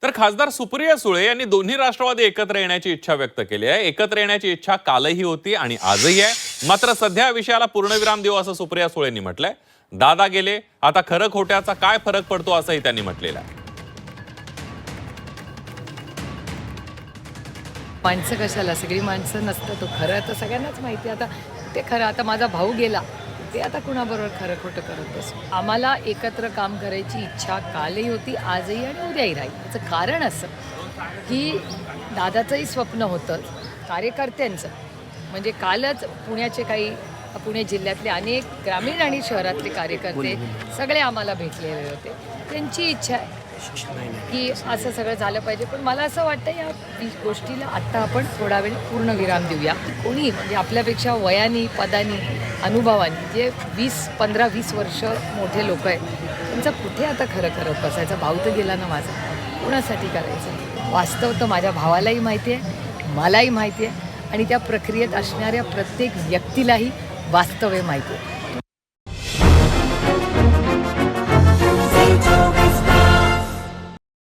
तर खासदार सुप्रिया सुळे यांनी दोन्ही राष्ट्रवादी एकत्र येण्याची इच्छा व्यक्त केली आहे. एकत्र येण्याची इच्छा कालही होती आणि आजही आहे. मात्र सध्या या विषयाला पूर्णविराम देऊ असं सुप्रिया सुळेंनी म्हटलंय. दादा गेले, आता खरं खोट्याचा काय फरक पडतो असंही त्यांनी म्हटलेलं आहे. माणसं कशाला, सगळी माणसं नसतं. तो खरं तर सगळ्यांनाच माहिती आहे. आता ते खरं, आता माझा भाऊ गेला, ते आता कुणाबरोबर खरं खोटं करत बसू. आम्हाला एकत्र काम करायची इच्छा कालही होती, आजही आणि उद्याही राहील. याचं कारण असं की दादाचंही स्वप्न होतं कार्यकर्त्यांचं. म्हणजे कालच पुणे जिल्ह्यातले अनेक ग्रामीण आणि शहरातले कार्यकर्ते सगळे आम्हाला भेटलेले होते. त्यांची इच्छा आहे की असं सगळं झालं पाहिजे. पण मला असं वाटतं या गोष्टीला आत्ता आपण थोडा वेळ पूर्ण विराम देऊया. कोणी म्हणजे आपल्यापेक्षा वयाने, पदानी, अनुभवानी जे 15-20 वर्ष मोठे लोक आहेत, त्यांचं कुठे आता खरं करत बसायचं. भाऊ तर गेला ना माझा, कोणासाठी करायचं. वास्तव तर माझ्या भावालाही माहिती आहे, मलाही माहिती आहे आणि त्या प्रक्रियेत असणाऱ्या प्रत्येक व्यक्तीलाही वास्तव माहिती आहे.